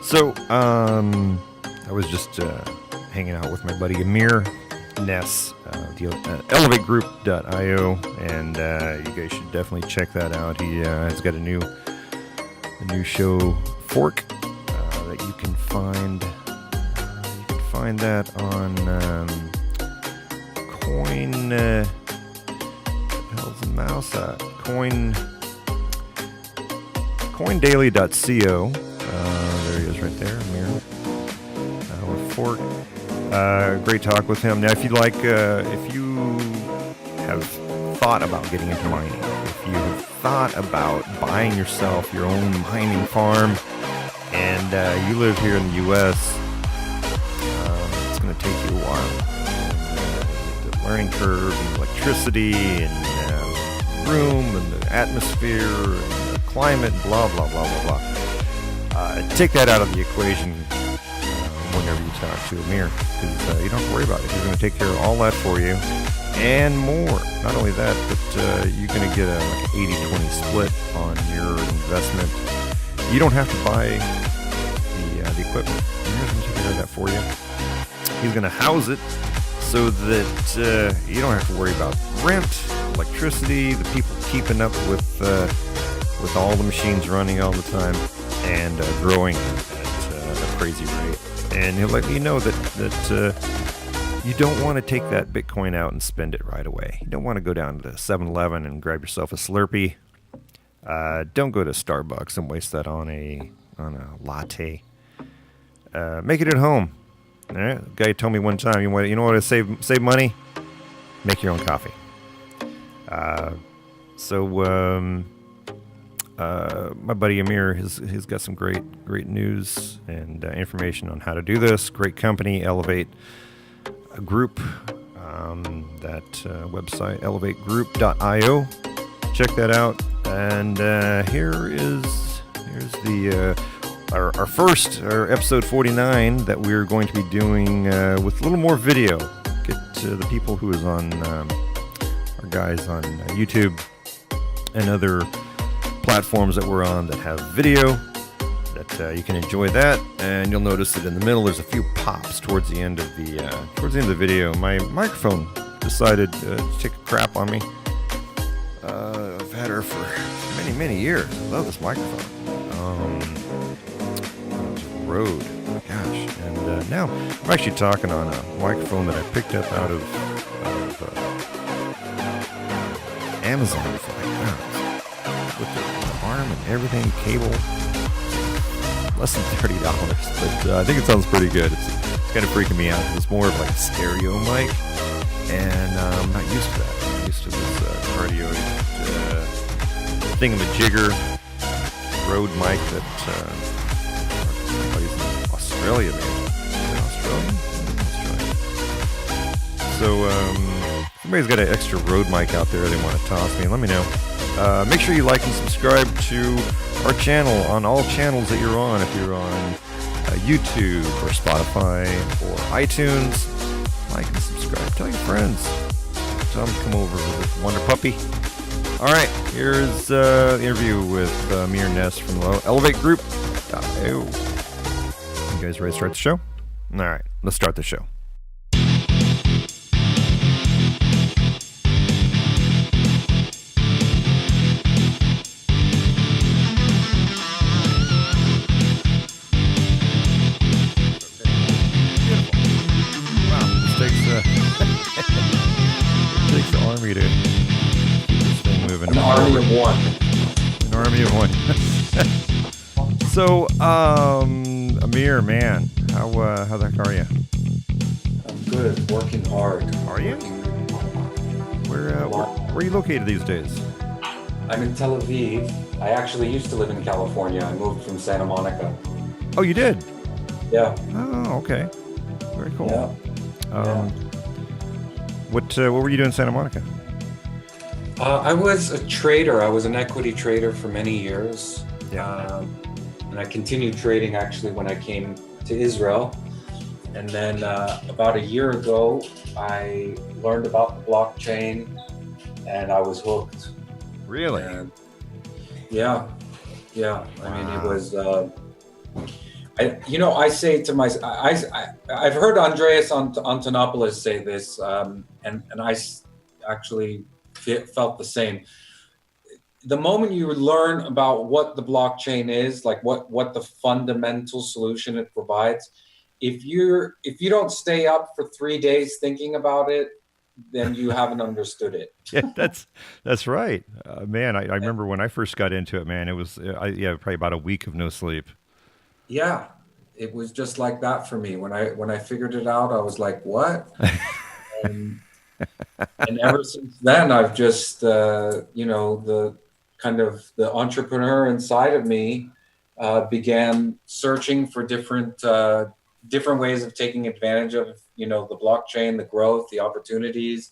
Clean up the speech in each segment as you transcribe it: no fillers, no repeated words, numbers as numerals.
So, I was just hanging out with my buddy Amir Ness, elevategroup.io, and you guys should definitely check that out. He has got a new show, Fork, that you can find. You can find that on Coin. What the hell's the mouse at? Coindaily.co. There he is right there, Amir. With Fork. Great talk with him. Now, if you have thought about getting into mining, if you have thought about buying yourself your own mining farm, and you live here in the U.S., it's going to take you a while. The learning curve, and electricity, and room, and the atmosphere, and the climate, blah, blah, blah, blah, blah. Take that out of the equation whenever you talk to Amir, because you don't have to worry about it. He's going to take care of all that for you and more. Not only that, but you're going to get a 80-20 split on your investment. You don't have to buy the equipment. Amir's going to take care of that for you. He's going to house it so that you don't have to worry about rent, electricity, the people keeping up with all the machines running all the time and growing at a crazy rate. And he'll let you know that you don't want to take that Bitcoin out and spend it right away. You don't want to go down to 7-Eleven and grab yourself a Slurpee. Don't go to Starbucks and waste that on a latte. Make it at home. All right? A guy told me one time, you know what to save money? Make your own coffee. My buddy Amir, he's got some great news and information on how to do this. Great company, Elevate Group. That website, elevategroup.io. Check that out. And here's our episode 49 that we're going to be doing with a little more video. Get the people who is on our guys on YouTube and other platforms that we're on that have video, that you can enjoy that. And you'll notice that in the middle there's a few pops towards the end of the video. My microphone decided to take a crap on me. I've had her for many years. I love this microphone. Rode, gosh. And now I'm actually talking on a microphone that I picked up out of Amazon for with the arm and everything, cable, less than $30, but I think it sounds pretty good. It's kind of freaking me out. It's more of like a stereo mic, and I'm not used to that. I'm used to this cardioid thingamajigger Rode mic that somebody's in Australia, maybe. Is it Australian? So, if somebody's got an extra Rode mic out there they want to toss me, let me know. Make sure you like and subscribe to our channel on all channels that you're on. If you're on YouTube or Spotify or iTunes, like and subscribe. Tell your friends. Tell them to come over with Wonder Puppy. All right, here's the interview with Amir Ness from Elevate Group. You guys ready to start the show? All right, let's start the show. To keep this thing moving. An army of one. An army of one. So, Amir, man, how the heck are you? I'm good. Working hard. Are you? Where are you located these days? I'm in Tel Aviv. I actually used to live in California. I moved from Santa Monica. Oh, you did? Yeah. Oh, okay. Very cool. Yeah. What were you doing in Santa Monica? I was a trader. I was an equity trader for many years. Yeah. And I continued trading actually when I came to Israel. And then about a year ago, I learned about the blockchain and I was hooked. Really? And yeah. I mean, it was I say to myself, I've heard Andreas Antonopoulos say this, and actually felt the same. The moment you learn about what the blockchain is, like what the fundamental solution it provides, if you don't stay up for 3 days thinking about it, then you haven't understood it. Yeah, that's right, man. I remember when I first got into it, man. It was yeah, probably about a week of no sleep. Yeah, it was just like that for me. When I figured it out, I was like, what? And and ever since then, I've just the kind of the entrepreneur inside of me began searching for different ways of taking advantage of the blockchain, the growth, the opportunities.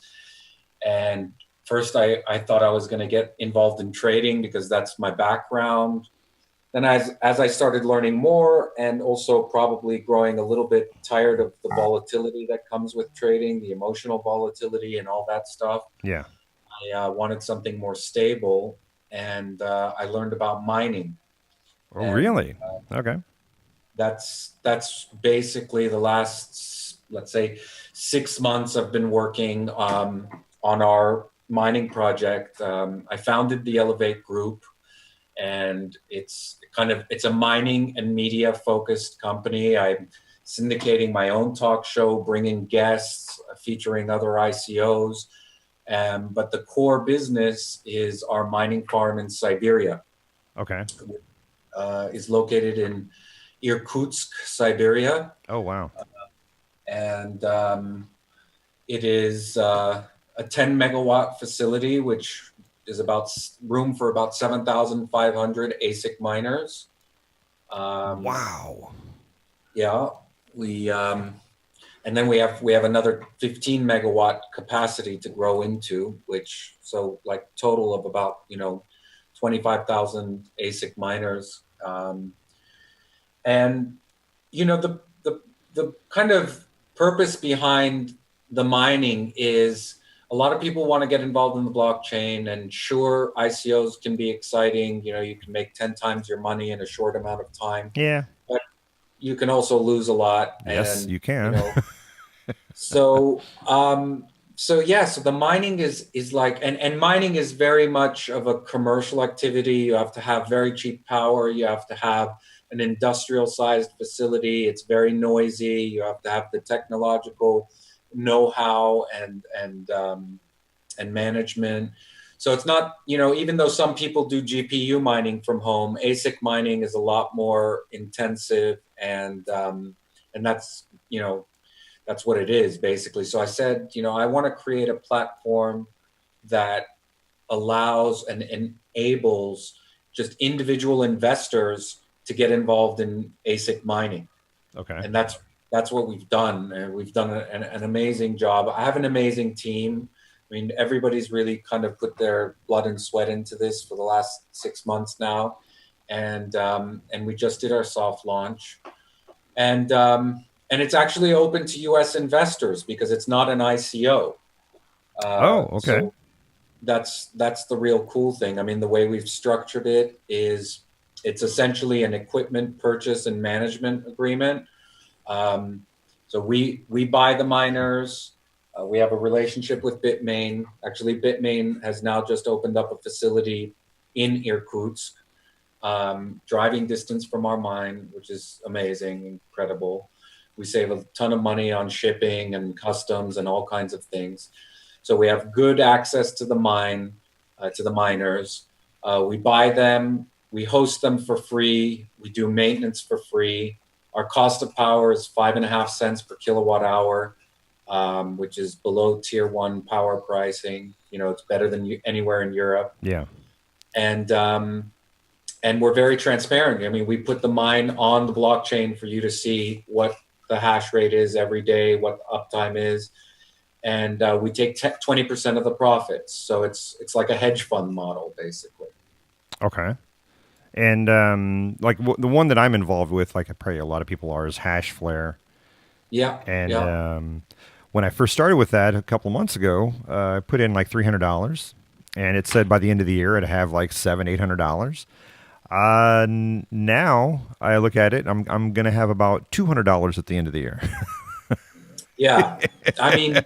And first, I thought I was going to get involved in trading because that's my background. Then as I started learning more, and also probably growing a little bit tired of the volatility that comes with trading, the emotional volatility and all that stuff, Yeah. I wanted something more stable, and I learned about mining. Oh, And really? Okay. that's basically the last, let's say, 6 months I've been working on our mining project. I founded the Elevate Group, and it's a mining and media focused company. I'm syndicating my own talk show, bringing guests, featuring other ICOs. But the core business is our mining farm in Siberia. Okay. Is located in Irkutsk, Siberia, Oh, wow. and it is a 10 megawatt facility, which is about room for about 7,500 ASIC miners. Um, Wow. yeah, we and then we have another 15 megawatt capacity to grow into, which so like total of about 25,000 ASIC miners. And the kind of purpose behind the mining is a lot of people want to get involved in the blockchain, and sure, ICOs can be exciting. You can make 10 times your money in a short amount of time, Yeah. but you can also lose a lot. Yes, And you can. so so the mining is like, and mining is very much of a commercial activity. You have to have very cheap power. You have to have an industrial sized facility. It's very noisy. You have to have the technological know-how and management. So it's not, even though some people do GPU mining from home, ASIC mining is a lot more intensive, and that's what it is basically. So I said, I want to create a platform that allows and enables just individual investors to get involved in ASIC mining. Okay. And that's what we've done. And we've done an amazing job. I have an amazing team. I mean, everybody's really kind of put their blood and sweat into this for the last 6 months now. And we just did our soft launch. And it's actually open to U.S. investors because it's not an ICO. Oh, okay. So that's the real cool thing. I mean, the way we've structured it is it's essentially an equipment purchase and management agreement. So we buy the miners. We have a relationship with Bitmain. Actually, Bitmain has now just opened up a facility in Irkutsk, driving distance from our mine, which is amazing, incredible. We save a ton of money on shipping and customs and all kinds of things. So we have good access to the mine, to the miners. We buy them, we host them for free, we do maintenance for free. Our cost of power is 5.5 cents per kilowatt hour, which is below tier one power pricing. It's better than anywhere in Europe. Yeah. And we're very transparent. I mean, we put the mine on the blockchain for you to see what the hash rate is every day, what the uptime is, and we take 20% of the profits. So it's like a hedge fund model, basically. Okay. And like the one that I'm involved with, like probably a lot of people are, is Hashflare. Yeah, And yeah. when I first started with that a couple months ago, I put in like $300, and it said by the end of the year I'd have like $700-800. Now I look at it, I'm gonna have about $200 at the end of the year. Yeah, I mean,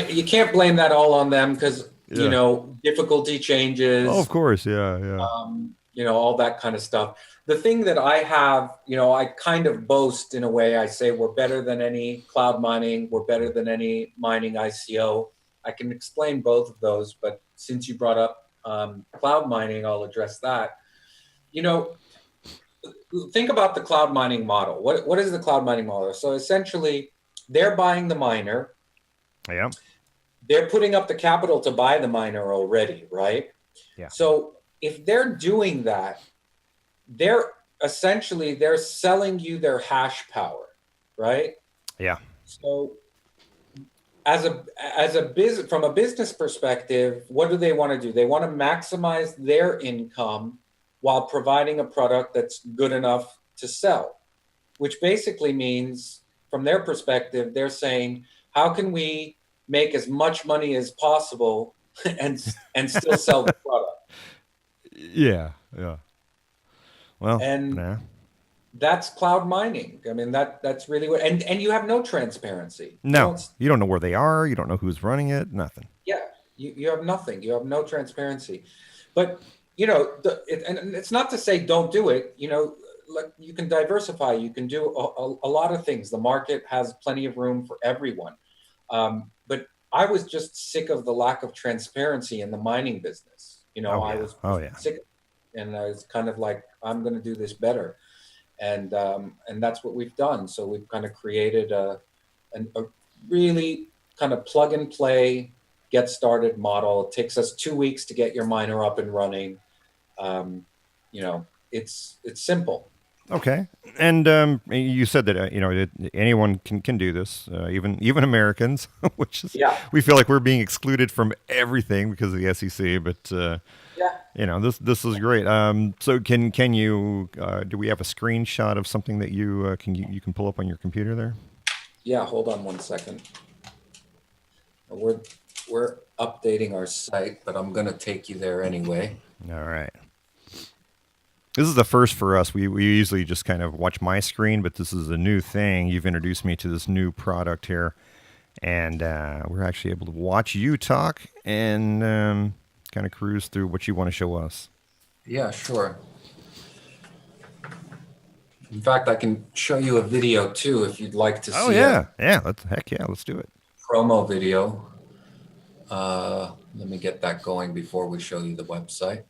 you can't blame that all on them because Yeah. difficulty Oh, of changes, course. Yeah. Yeah. all that kind of stuff. The thing that I have, I kind of boast in a way. I say we're better than any cloud mining. We're better than any mining ICO. I can explain both of those, but since you brought up cloud mining, I'll address that. You know, think about the cloud mining model. What is the cloud mining model? So essentially, they're buying the miner. Yeah. They're putting up the capital to buy the miner already, right? Yeah. So if they're doing that, they're selling you their hash power, right? Yeah. So from a business perspective, what do they want to do? They want to maximize their income while providing a product that's good enough to sell, which basically means from their perspective, they're saying, how can we make as much money as possible and still sell the product? Yeah. Yeah. Well, And nah. that's cloud mining. I mean, that's really what, and you have no transparency. No, you don't know where they are. You don't know who's running it. Nothing. Yeah, you have nothing. You have no transparency. But and it's not to say don't do it. Like you can diversify. You can do a lot of things. The market has plenty of room for everyone. But I was just sick of the lack of transparency in the mining business. Oh, I yeah. was Oh, yeah. sick, and I was kind of like, I'm going to do this better, and that's what we've done. So we've kind of created a really kind of plug and play, get started model. It takes us 2 weeks to get your miner up and running. It's simple. Okay. And you said that anyone can do this, even Americans, which is Yeah. we feel like we're being excluded from everything because of the SEC. But Yeah. this is great. So can you do we have a screenshot of something that you can pull up on your computer there? Yeah. Hold on 1 second. We're updating our site, but I'm going to take you there anyway. All right. This is the first for us. We usually just kind of watch my screen, but this is a new thing. You've introduced me to this new product here, and we're actually able to watch you talk and kind of cruise through what you want to show us. Yeah, sure. In fact, I can show you a video too if you'd like to see. Oh yeah, yeah. Let's do it. Promo video. Let me get that going before we show you the website.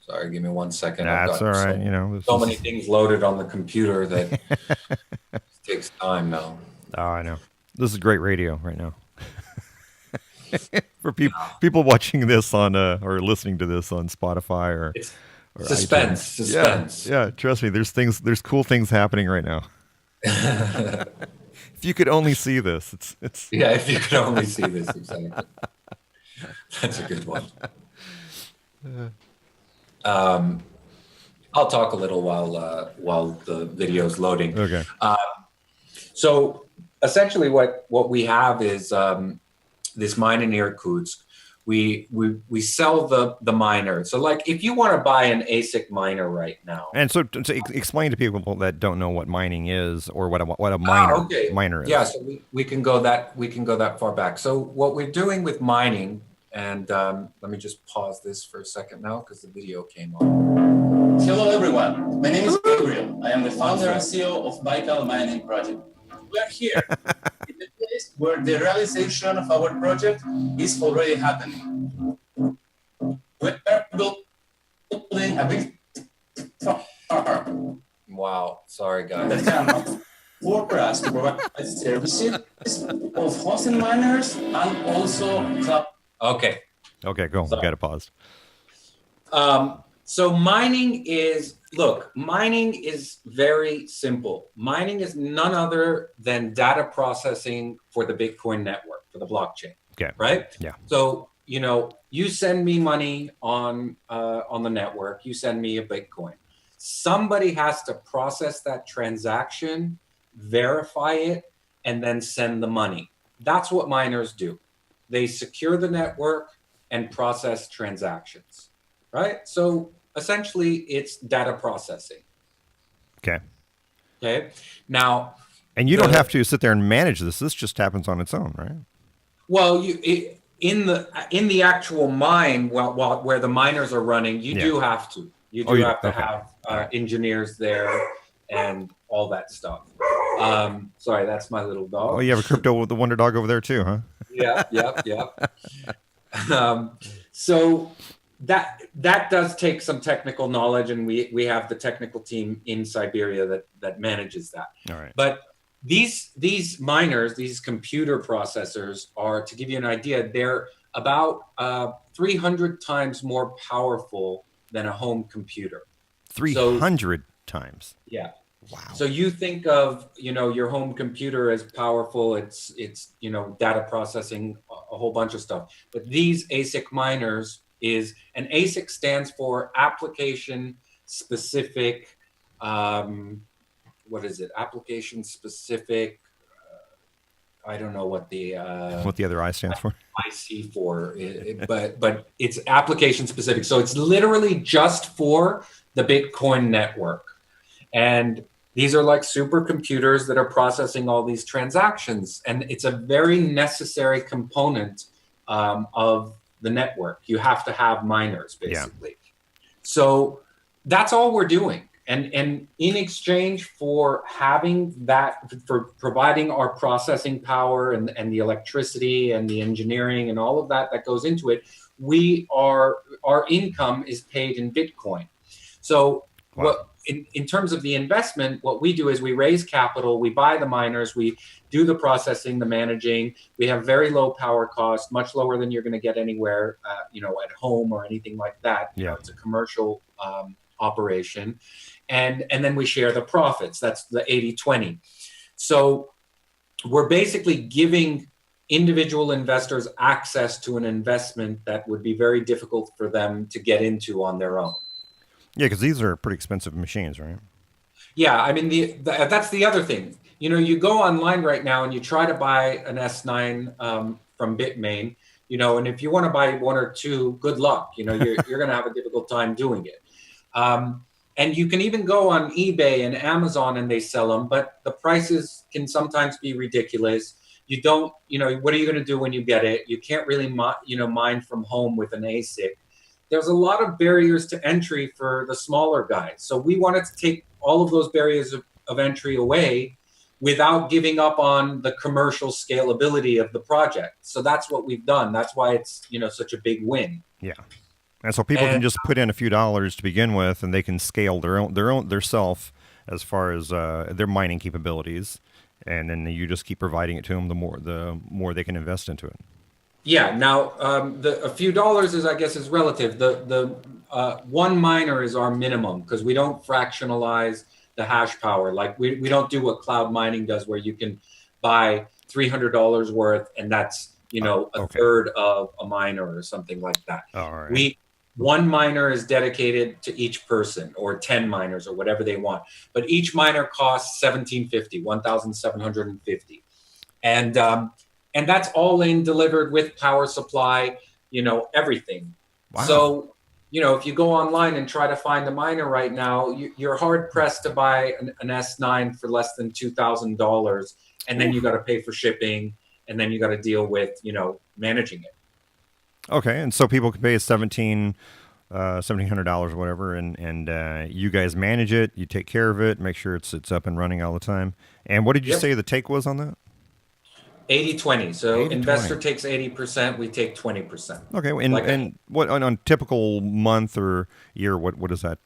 Sorry, give me 1 second. That's all right. So many things loaded on the computer that it takes time now. Oh, I know. This is great radio right now. For people watching this on or listening to this on Spotify or suspense. iTunes. Suspense. Yeah, trust me. There's cool things happening right now. If you could only see this, it's yeah. If you could only see this, exactly. That's a good one. I'll talk a little while the video's loading. Okay. So essentially, what we have is this mine in Irkutsk. We sell the miner. So like, if you want to buy an ASIC miner right now, and so to explain to people that don't know what mining is or what a miner is. Yeah. So we can go that far back. So what we're doing with mining. And let me just pause this for a second now because the video came on. Hello, everyone. My name is Gabriel. I am the founder and CEO of Baikal Mining Project. We are here in the place where the realization of our project is already happening. We are building a big farm. Wow. Sorry, guys. That can for us to provide services of hosting miners and also cloud. Okay, go. We got to pause. So mining is very simple. Mining is none other than data processing for the Bitcoin network, for the blockchain. Okay. Right? Yeah. So, you send me money on the network, you send me a Bitcoin. Somebody has to process that transaction, verify it, and then send the money. That's what miners do. They secure the network and process transactions, right? So essentially, it's data processing. Okay. Okay. Now, and you don't have to sit there and manage this. This just happens on its own, right? Well, in the actual mine, where the miners are running, you do have to. You do have to have engineers there and all that stuff. Sorry, that's my little dog. Oh, you have a crypto with the wonder dog over there too, huh? Yeah. So that does take some technical knowledge, and we have the technical team in Siberia that manages that. All right. But these miners, these computer processors are, to give you an idea, they're about 300 times more powerful than a home computer. 300 times? Yeah. Wow. So you think of, your home computer as powerful. It's data processing, a whole bunch of stuff. But these ASIC miners an ASIC stands for application specific, what is it? Application specific. I don't know what the other I stands for. IC for, but it's application specific. So it's literally just for the Bitcoin network, and these are like supercomputers that are processing all these transactions, and it's a very necessary component of the network. You have to have miners, basically. Yeah. So that's all we're doing. And in exchange for having that, for providing our processing power and the electricity and the engineering and all of that goes into it, our income is paid in Bitcoin. So what in terms of the investment, what we do is we raise capital, we buy the miners, we do the processing, the managing. We have very low power costs, much lower than you're going to get anywhere, at home or anything like that. Yeah. It's a commercial operation. And then we share the profits. That's the 80-20. So we're basically giving individual investors access to an investment that would be very difficult for them to get into on their own. Yeah, because these are pretty expensive machines, right? Yeah, I mean, that's the other thing. You go online right now and you try to buy an S9 from Bitmain, and if you want to buy one or two, good luck. You're going to have a difficult time doing it. And you can even go on eBay and Amazon and they sell them, but the prices can sometimes be ridiculous. You don't, what are you going to do when you get it? You can't really, mine from home with an ASIC. There's a lot of barriers to entry for the smaller guys. So we wanted to take all of those barriers of entry away without giving up on the commercial scalability of the project. So that's what we've done. That's why it's, such a big win. Yeah. And so people can just put in a few dollars to begin with, and they can scale their self as far as their mining capabilities, and then you just keep providing it to them. The more they can invest into it. Yeah. Now, a few dollars is relative. The one miner is our minimum because we don't fractionalize the hash power. Like we don't do what cloud mining does, where you can buy $300 worth, and that's a third of a miner or something like that. All right. One miner is dedicated to each person, or 10 miners, or whatever they want. But each miner costs $1,750, and that's all in, delivered with power supply, everything. Wow. So, if you go online and try to find a miner right now, you're hard pressed to buy an S9 for less than $2,000, and then you got to pay for shipping, and then you got to deal with managing it. Okay, and so people can pay $1,700 or whatever, and you guys manage it, you take care of it, make sure it's up and running all the time. And what did you say the take was on that? 80-20. So 80-20. Investor takes 80%, we take 20%. Okay, and what on typical month or year? What is that?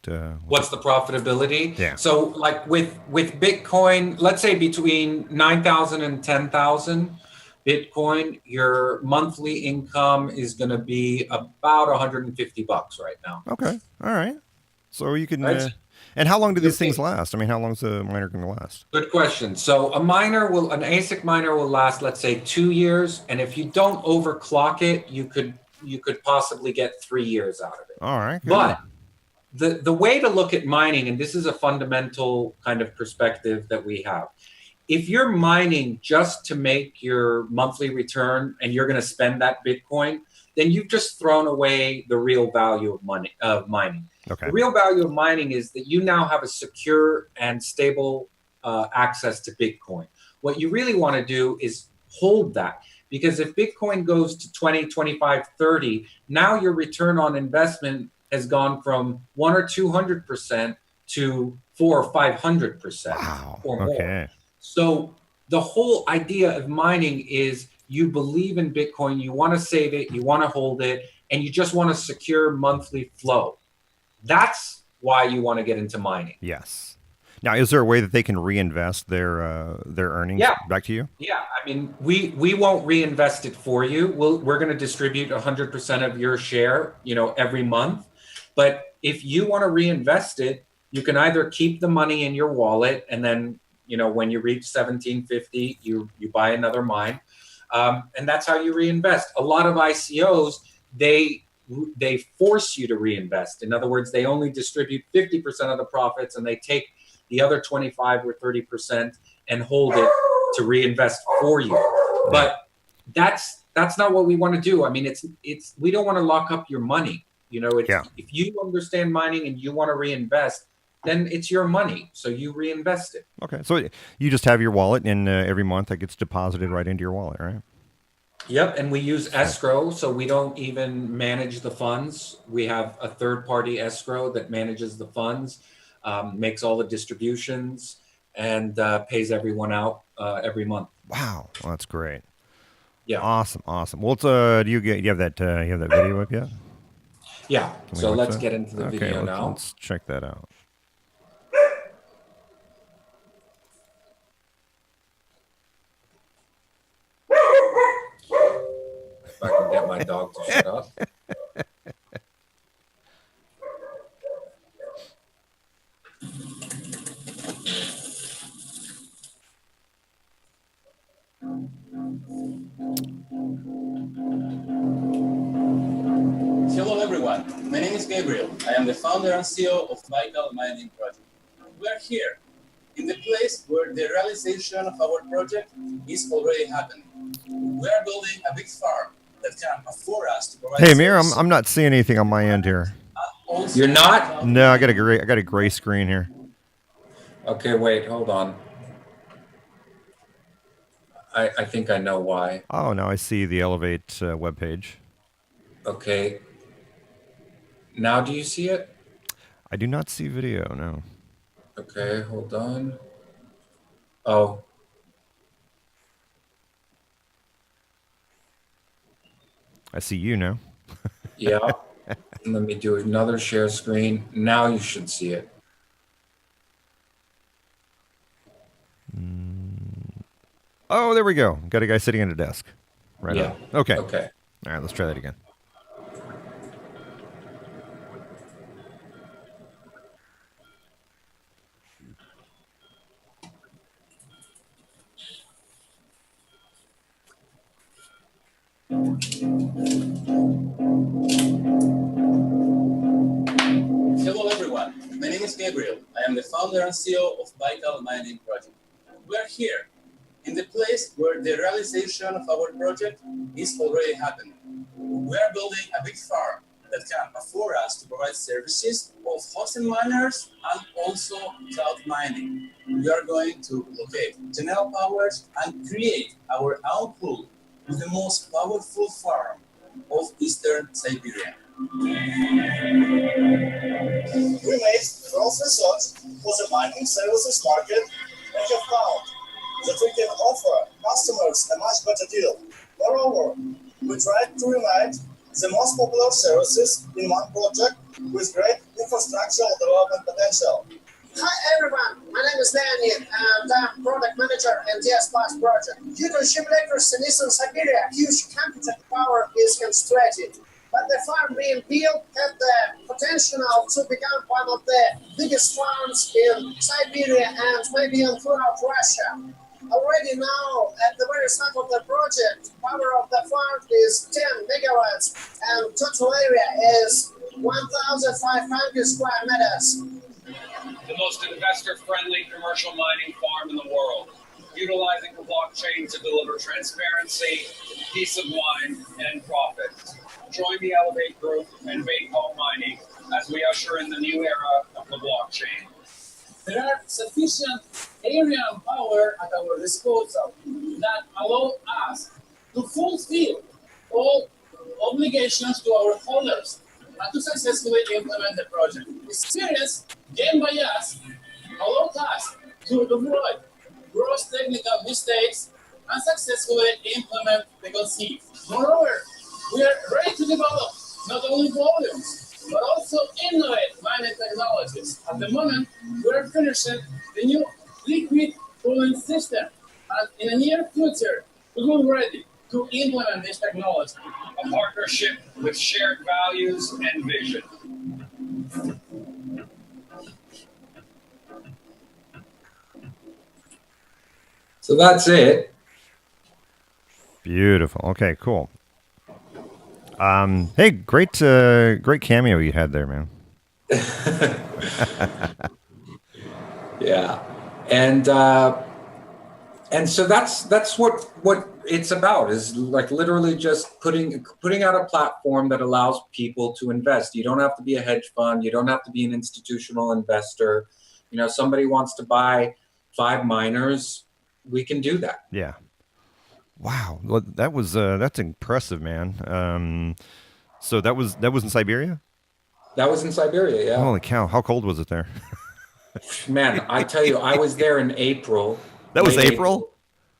What's the profitability? Yeah. So like with Bitcoin, let's say between 9,000 and 10,000 Bitcoin, your monthly income is going to be about $150 right now. Okay, all right. So you can. Right? And how long do these things last? I mean, how long is a miner going to last? Good question. So an ASIC miner will last, let's say, 2 years. And if you don't overclock it, you could you could possibly get 3 years out of it. All right. Good. But the way to look at mining, and this is a fundamental kind of perspective that we have, if you're mining just to make your monthly return and you're going to spend that Bitcoin, then you've just thrown away the real value of mining. Okay. The real value of mining is that you now have a secure and stable access to Bitcoin. What you really want to do is hold that, because if Bitcoin goes to 20, 25, 30, now your return on investment has gone from 100 or 200% to 400 or 500% or more. Okay. So the whole idea of mining is you believe in Bitcoin, you want to save it, you want to hold it, and you just want a secure monthly flow. That's why you want to get into mining. Yes. Now, is there a way that they can reinvest their earnings back to you? Yeah. I mean, we won't reinvest it for you. We're going to distribute 100% of your share, every month. But if you want to reinvest it, you can either keep the money in your wallet, and then, when you reach 1750, you buy another mine. And that's how you reinvest. A lot of ICOs, they force you to reinvest. In other words, they only distribute 50% of the profits, and they take the other 25 or 30% and hold it to reinvest for you. But that's not what we want to do. I mean, it's we don't want to lock up your money. If you understand mining and you want to reinvest, then it's your money, so you reinvest it. Okay, so you just have your wallet, and every month that gets deposited right into your wallet, right? Yep, and we use escrow, so we don't even manage the funds. We have a third-party escrow that manages the funds, makes all the distributions, and pays everyone out every month. Wow, well, that's great. Yeah, awesome. Well, do you have that video up yet? Yeah. So let's get into the video now. Let's check that out. If I can get my dog to shut up. Hello everyone, my name is Gabriel. I am the founder and CEO of Baikal Mining Project. We are here in the place where the realization of our project is already happening. We are building a big farm that can afford us to provide. Hey Amir, I'm not seeing anything on my end here. You're not? No, I got a gray screen here. Okay, wait, hold on. I think I know why. Oh, now I see the Elevate webpage. Okay. Now do you see it? I do not see video, no. Okay, hold on. Oh. I see you now. Yeah. Let me do another share screen. Now you should see it. Oh, there we go. Got a guy sitting at a desk. Right. Yeah. On. Okay. Okay. All right, let's try that again. Hello everyone, my name is Gabriel. I am the founder and CEO of Baikal Mining Project. We are here in the place where the realization of our project is already happening. We are building a big farm that can afford us to provide services, both hosting miners and also cloud mining. We are going to locate general powers and create our own pool with the most powerful farm of Eastern Siberia. We made close research for the mining services market and have found that we can offer customers a much better deal. Moreover, we tried to unite the most popular services in one project with great infrastructural development potential. Hi everyone, my name is Leonid and I'm product manager in DS Plus project. Due to simulators in Eastern Siberia, huge computing power is constrained. But the farm being built had the potential to become one of the biggest farms in Siberia and maybe in throughout Russia. Already now, at the very start of the project, power of the farm is 10 megawatts and total area is 1,500 square meters. The most investor-friendly commercial mining farm in the world, utilizing the blockchain to deliver transparency, peace of mind, and profits. Join the Elevate Group and Baycall Mining as we usher in the new era of the blockchain. There are sufficient area and power at our disposal that allow us to fulfill all obligations to our holders and to successfully implement the project. Experience gained by us allowed us to avoid gross technical mistakes and successfully implement the conceit. Moreover, we are ready to develop not only volumes, but also innovate mining technologies. At the moment, we are finishing the new liquid cooling system, and in the near future, we will be ready to implement this technology. A partnership with shared values and vision. So that's it. Beautiful. Okay, cool. Hey, great cameo you had there, man. Yeah, and so that's what it's about, is like literally just putting out a platform that allows people to invest. You don't have to be a hedge fund. You don't have to be an institutional investor. You know, somebody wants to buy 5 miners, we can do that. Yeah. Wow. Well, that's impressive, man. So that was in Siberia? That was in Siberia, yeah. Holy cow. How cold was it there? Man, I tell you, I was there in April. That was April?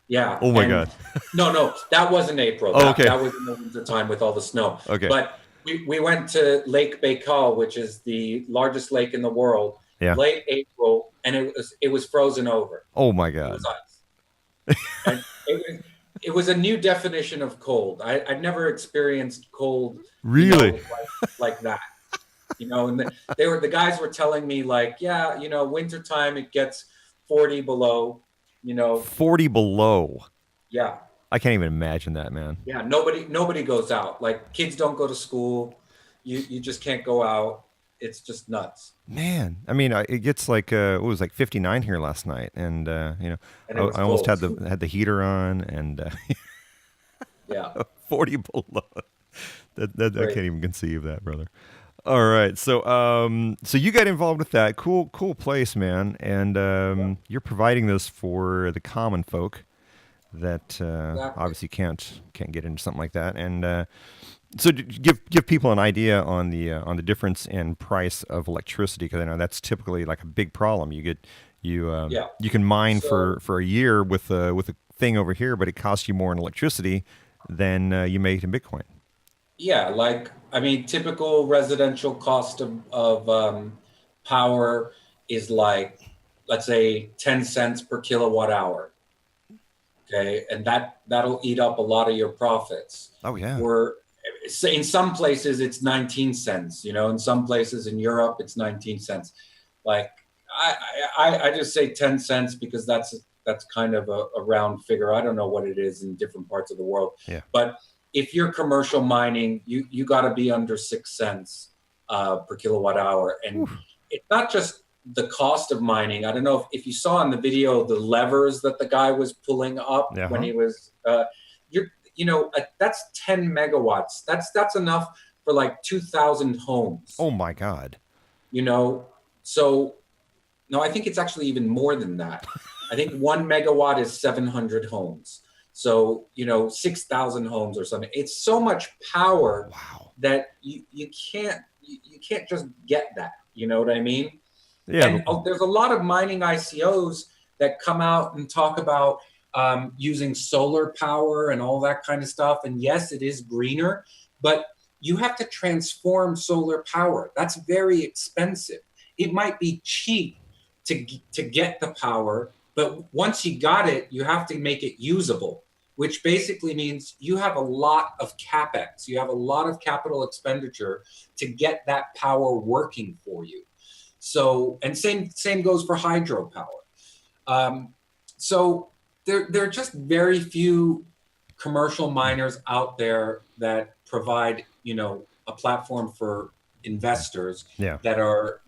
Yeah. Oh my God. No, that wasn't April. Oh, okay. That was in the winter time with all the snow. Okay. But we went to Lake Baikal, which is the largest lake in the world, late April, and it was frozen over. Oh my God. It was ice. And it was a new definition of cold. I'd never experienced cold, really, like that. You know, and the guys were telling me like, yeah, you know, wintertime it gets 40 below. You know, 40 below. Yeah. I can't even imagine that, man. Yeah, nobody goes out. Like kids don't go to school. You just can't go out. It's just nuts. Man, I mean, it gets like it was like 59 here last night, and you know, and I almost had the heater on, and yeah, 40 below. That I can't even conceive that, brother. All right, so so you got involved with that. Cool place, man, and you're providing this for the common folk that obviously can't get into something like that, and so give people an idea on the difference in price of electricity, because I know that's typically like a big problem. You can mine for a year with a thing over here, but it costs you more in electricity than you make in Bitcoin. Yeah, like I mean, typical residential cost of power is like, let's say 10 cents per kilowatt hour. Okay, and that'll eat up a lot of your profits. Oh yeah. In some places it's 19 cents, you know, in some places in Europe it's 19 cents. Like I just say 10 cents because that's kind of a round figure. I don't know what it is in different parts of the world. Yeah. But if you're commercial mining, you got to be under 6 cents per kilowatt hour. And it's not just the cost of mining. I don't know if you saw in the video the levers that the guy was pulling up when he was you know, that's 10 megawatts. That's enough for like 2,000 homes. Oh my God. You know, so no, I think it's actually even more than that. I think 1 megawatt is 700 homes. So, you know, 6,000 homes or something. It's so much power that you can't just get that. You know what I mean? Yeah. And there's a lot of mining ICOs that come out and talk about using solar power and all that kind of stuff. And yes, it is greener, but you have to transform solar power. That's very expensive. It might be cheap to get the power, but once you got it, you have to make it usable, which basically means you have a lot of CapEx. You have a lot of capital expenditure to get that power working for you. So, and same goes for hydropower. So there are just very few commercial miners out there that provide, you know, a platform for investors Yeah. that are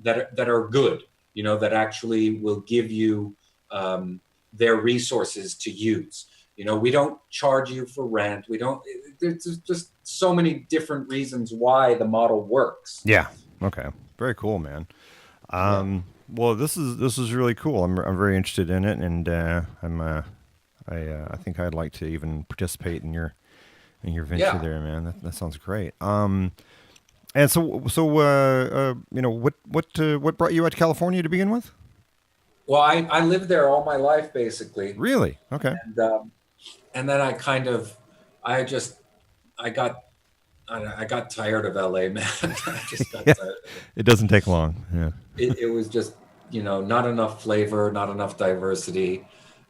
good, you know, that actually will give you their resources to use. You know, we don't charge you for rent. We don't. There's just so many different reasons why the model works. Yeah. Okay. Very cool, man. Well, this is really cool. I'm very interested in it, and I think I'd like to even participate in your venture there, man. That sounds great. And so you know, what brought you out to California to begin with? Well, I lived there all my life, basically. Really? Okay. And then I kind of, I got tired of LA, man. I just got tired. It doesn't take long. Yeah. It was just, you know, not enough flavor, not enough diversity.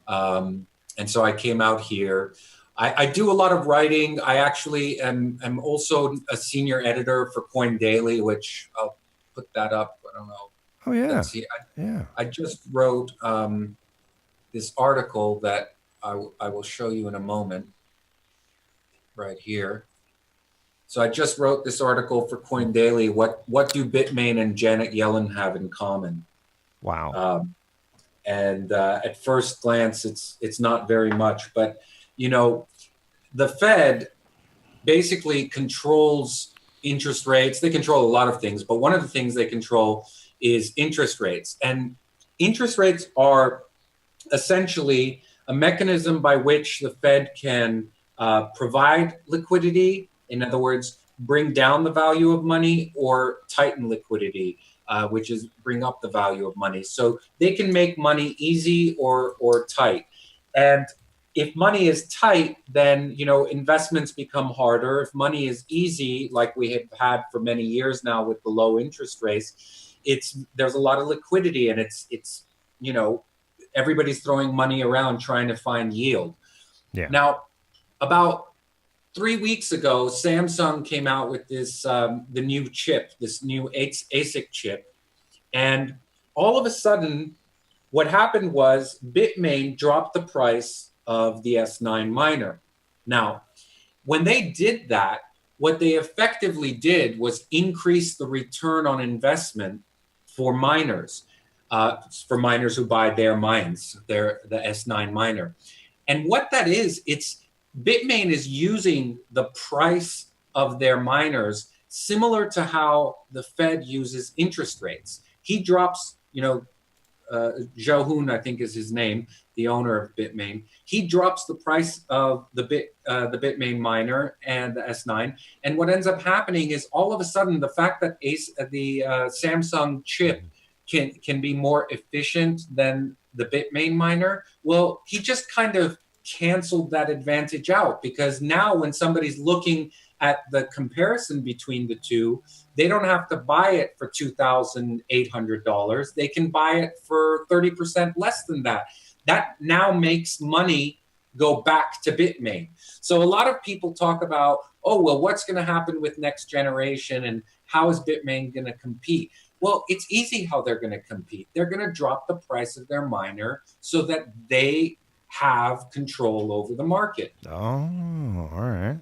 And so I came out here. I do a lot of writing. I actually am also a senior editor for Coin Daily, which I'll put that up. I don't know. Oh yeah. Yeah. I just wrote this article that I will show you in a moment right here. So I just wrote this article for Coin Daily. What do Bitmain and Janet Yellen have in common? Wow. And at first glance, it's not very much, but you know, the Fed basically controls interest rates. They control a lot of things, but one of the things they control is interest rates. And interest rates are essentially a mechanism by which the Fed can provide liquidity. In other words, bring down the value of money, or tighten liquidity, which is bring up the value of money. So they can make money easy or tight. And if money is tight, then, you know, investments become harder. If money is easy, like we have had for many years now with the low interest rates, there's a lot of liquidity, and it's you know, everybody's throwing money around trying to find yield. Yeah. Now, about 3 weeks ago, Samsung came out with this the new chip, this new ASIC chip, and all of a sudden, what happened was Bitmain dropped the price of the S9 miner. Now, when they did that, what they effectively did was increase the return on investment for miners who buy their mines, the S9 miner. And what that is, Bitmain is using the price of their miners similar to how the Fed uses interest rates. He drops, you know, Zhao, I think is his name, the owner of Bitmain. He drops the price of the Bitmain miner and the S9. And what ends up happening is all of a sudden the fact that the Samsung chip can be more efficient than the Bitmain miner, well, he just kind of canceled that advantage out, because now when somebody's looking at the comparison between the two, they don't have to buy it for $2,800. They can buy it for 30% less than that. That now makes money go back to Bitmain. So a lot of people talk about, oh, well, what's going to happen with next generation and how is Bitmain going to compete? Well, it's easy how they're going to compete. They're going to drop the price of their miner so that they have control over the market. Oh, all right.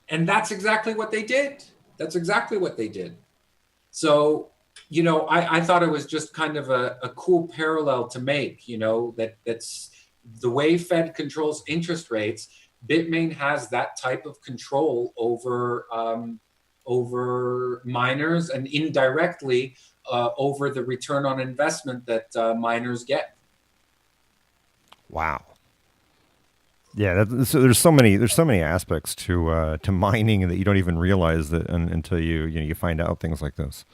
And that's exactly what they did. That's exactly what they did. So, you know, I thought it was just kind of a cool parallel to make, you know, that's the way Fed controls interest rates. Bitmain has that type of control over miners, and indirectly over the return on investment that miners get. Wow. Yeah, so there's so many aspects to mining that you don't even realize that until you find out things like this.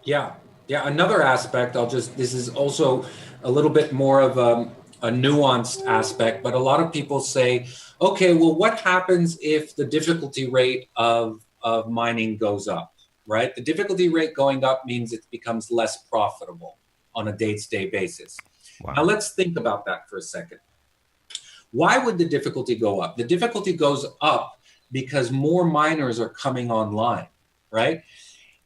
Yeah. Another aspect, this is also a little bit more of a nuanced aspect, but a lot of people say, okay, well, what happens if the difficulty rate of mining goes up, right? The difficulty rate going up means it becomes less profitable on a day-to-day basis. Wow. Now let's think about that for a second. Why would the difficulty go up? The difficulty goes up because more miners are coming online, right?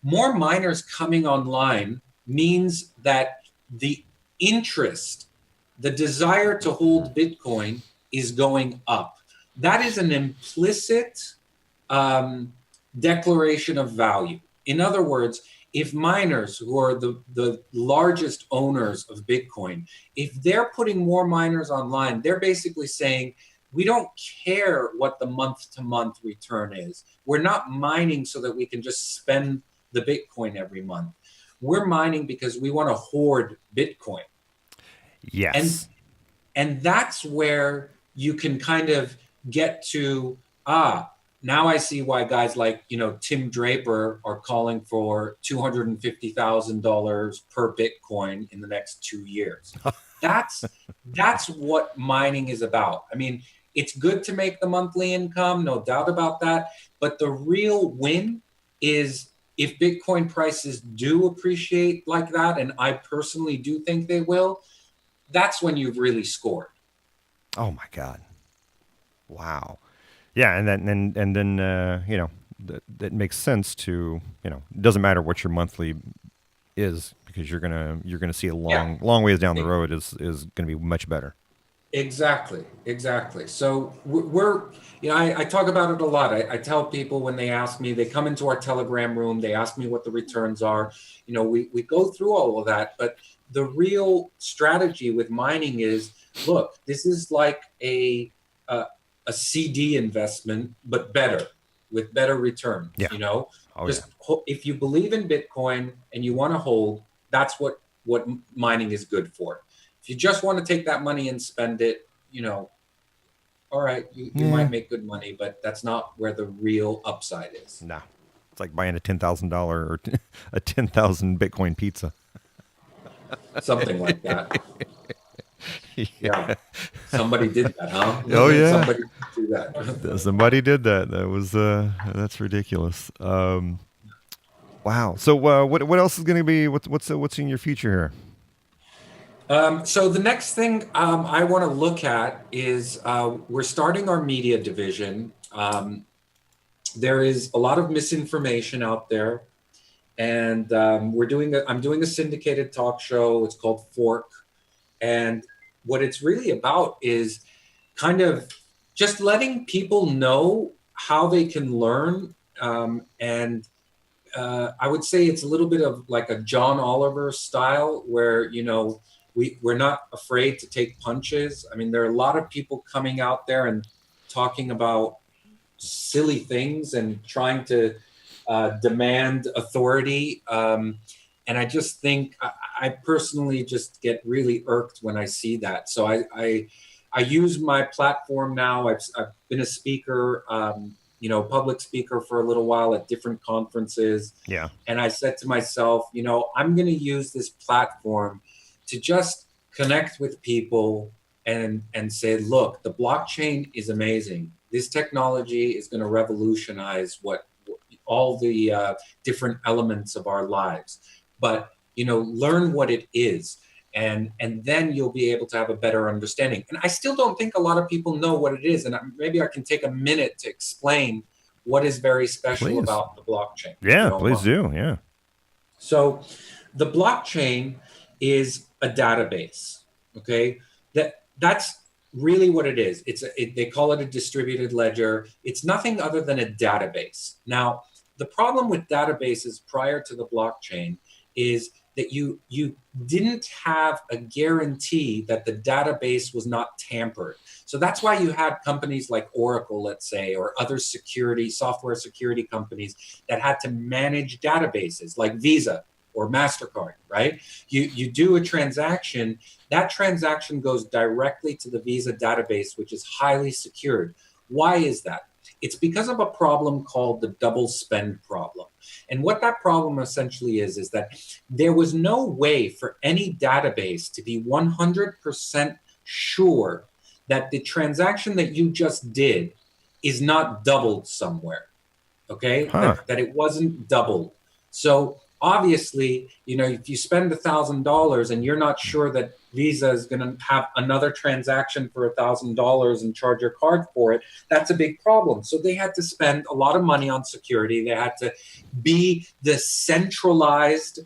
More miners coming online means that the interest, the desire to hold Bitcoin is going up. That is an implicit declaration of value. In other words, if miners who are the largest owners of Bitcoin, if they're putting more miners online, they're basically saying, we don't care what the month-to-month return is. We're not mining so that we can just spend the Bitcoin every month. We're mining because we want to hoard Bitcoin. Yes. And that's where you can kind of get to, now I see why guys like, Tim Draper are calling for $250,000 per Bitcoin in the next 2 years. That's what mining is about. I mean, it's good to make the monthly income, no doubt about that. But the real win is if Bitcoin prices do appreciate like that, and I personally do think they will, that's when you've really scored. Oh my God. Wow. Yeah. And then, that makes sense to, it doesn't matter what your monthly is, because you're going to see a long ways down the road is going to be much better. Exactly. So we're I talk about it a lot. I tell people when they ask me, they come into our Telegram room, they ask me what the returns are. We go through all of that, but the real strategy with mining is, look, this is like a CD investment, but better, with better returns. Yeah. If you believe in Bitcoin and you want to hold, that's what mining is good for. If you just want to take that money and spend it, all right, you might make good money, but that's not where the real upside is. No, it's like buying a $10,000 or a 10,000 Bitcoin pizza. Something like that. Yeah. Somebody did that, huh? Oh yeah. Somebody did that. Somebody did that. That was that's ridiculous. Wow. So what else is going to be? What's in your future here? So the next thing I want to look at is we're starting our media division. There is a lot of misinformation out there, and I'm doing a syndicated talk show. It's called Fork, and what it's really about is kind of just letting people know how they can learn. And I would say it's a little bit of like a John Oliver style, where we're not afraid to take punches. I mean, there are a lot of people coming out there and talking about silly things and trying to demand authority. And I just think I personally just get really irked when I see that. So I use my platform now. I've been a speaker, public speaker for a little while at different conferences. Yeah. And I said to myself, I'm going to use this platform to just connect with people and say, look, the blockchain is amazing. This technology is going to revolutionize all the different elements of our lives. But, learn what it is, and then you'll be able to have a better understanding. And I still don't think a lot of people know what it is. And maybe I can take a minute to explain what is very special about the blockchain. Yeah, please do. Yeah. So the blockchain is a database. Okay. That's really what it is. They call it a distributed ledger. It's nothing other than a database. Now, the problem with databases prior to the blockchain is that you didn't have a guarantee that the database was not tampered. So that's why you had companies like Oracle, let's say, or other software security companies that had to manage databases like Visa or MasterCard, right? You do a transaction, that transaction goes directly to the Visa database, which is highly secured. Why is that? It's because of a problem called the double spend problem. And what that problem essentially is that there was no way for any database to be 100% sure that the transaction that you just did is not doubled somewhere, okay? That it wasn't doubled. So obviously, if you spend $1,000 and you're not sure that Visa is going to have another transaction for $1,000 and charge your card for it, that's a big problem. So they had to spend a lot of money on security. They had to be the centralized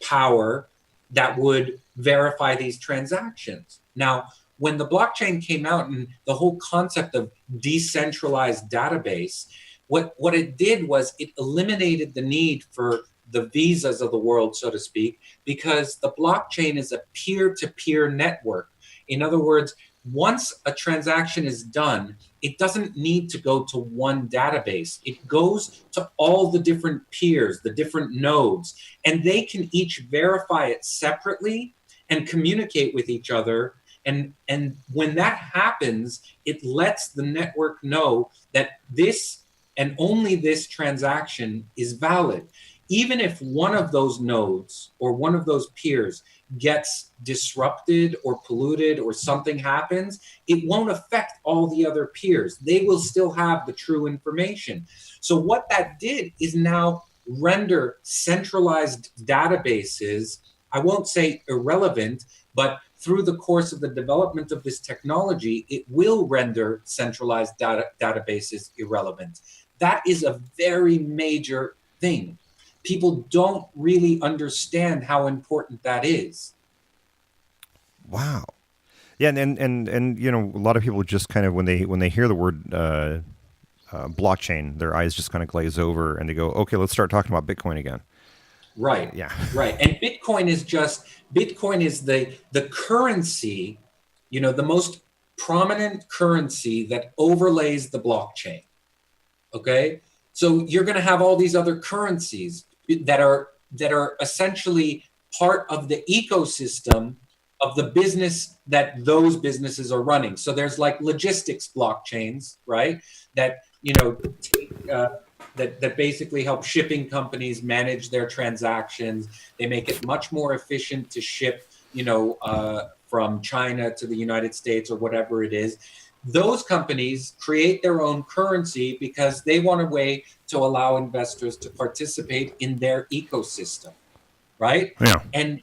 power that would verify these transactions. Now, when the blockchain came out and the whole concept of decentralized database, what it did was it eliminated the need for the visas of the world, so to speak, because the blockchain is a peer-to-peer network. In other words, once a transaction is done, it doesn't need to go to one database. It goes to all the different peers, the different nodes, and they can each verify it separately and communicate with each other. And when that happens, it lets the network know that this and only this transaction is valid. Even if one of those nodes or one of those peers gets disrupted or polluted or something happens, it won't affect all the other peers. They will still have the true information. So what that did is now render centralized databases, I won't say irrelevant, but through the course of the development of this technology, it will render centralized databases irrelevant. That is a very major thing. People don't really understand how important that is. Wow. Yeah, and you know, a lot of people just kind of when they hear the word blockchain, their eyes just kind of glaze over and they go, okay, let's start talking about Bitcoin again. Right. Yeah. Right. And Bitcoin is the currency, you know, the most prominent currency that overlays the blockchain. Okay. So you're going to have all these other currencies that are essentially part of the ecosystem of the business that those businesses are running. So there's like logistics blockchains, right? That, you know, that basically help shipping companies manage their transactions. They make it much more efficient to ship, you know, from China to the United States or whatever it is. Those companies create their own currency because they want a way to allow investors to participate in their ecosystem, right? Yeah. And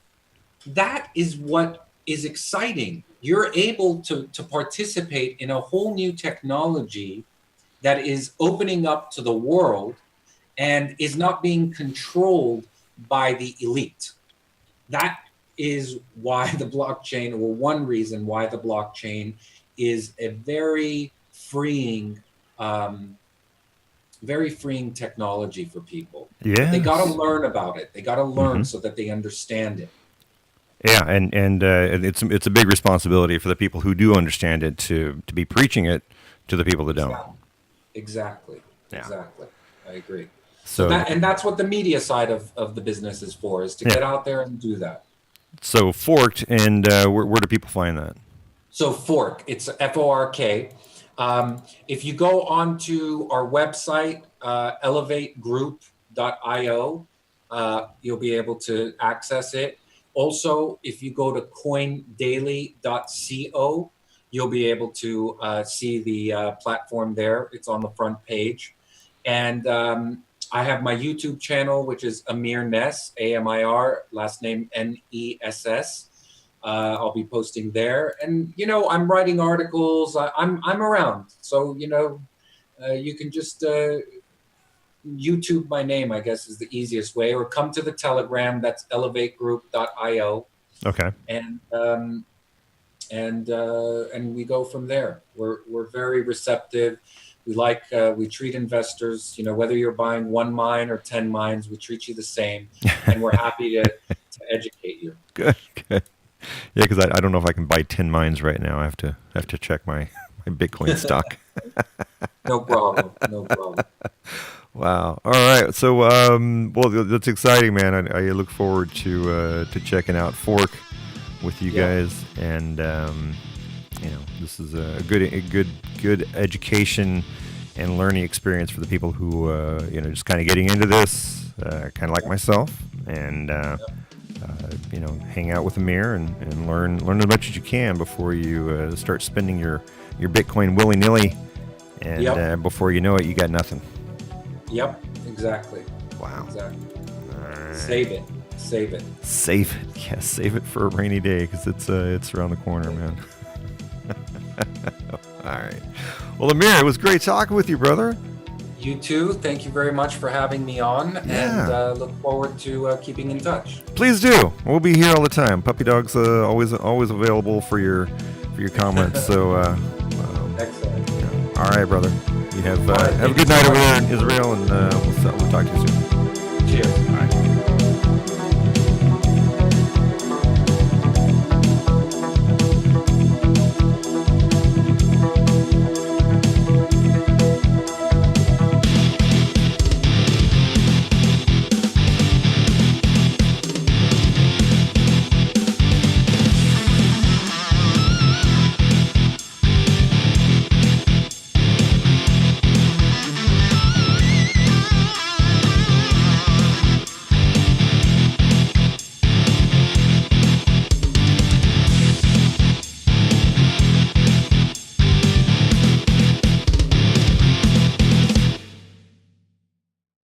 that is what is exciting. You're able to participate in a whole new technology that is opening up to the world and is not being controlled by the elite. That is why the blockchain, or one reason why the blockchain is a very freeing technology for people. Yeah. They got to learn about it. They got to learn so that they understand it. Yeah, and it's a big responsibility for the people who do understand it to be preaching it to the people that don't. Exactly. Yeah. Exactly. I agree. So that's what the media side of the business is for, is to get out there and do that. So Forked, and where do people find that? So Fork, it's F-O-R-K. If you go onto our website, elevategroup.io, you'll be able to access it. Also, if you go to coindaily.co, you'll be able to see the platform there. It's on the front page. And I have my YouTube channel, which is Amir Ness, A-M-I-R, last name N-E-S-S. I'll be posting there. And, you know, I'm writing articles. I'm around. So, you know, you can just YouTube my name, I guess, is the easiest way, or come to the Telegram. That's elevategroup.io. Okay. And we go from there. We're very receptive. We treat investors, you know, whether you're buying 1 mine or 10 mines, we treat you the same, and we're happy to educate you. Good. Yeah, because I don't know if I can buy 10 mines right now. I have to check my Bitcoin stock. No problem. Wow. All right. So, well, that's exciting, man. I look forward to checking out Fork with you guys, and you know, this is a good education and learning experience for the people who you know, just kind of getting into this, kind of like myself, and you know, hang out with Amir and learn as much as you can before you start spending your Bitcoin willy-nilly, and before you know it, you got nothing. Yep, exactly. Wow. Exactly. Right. Save it. Yeah, save it for a rainy day, because it's around the corner, man. All right. Well, Amir, it was great talking with you, brother. You too. Thank you very much for having me on, and look forward to keeping in touch. Please do. We'll be here all the time. Puppy Dog's always available for your for your comments. So, Excellent. all right, brother. You have All right, have a good night over there in Israel, and we'll talk to you soon. Cheers. All right.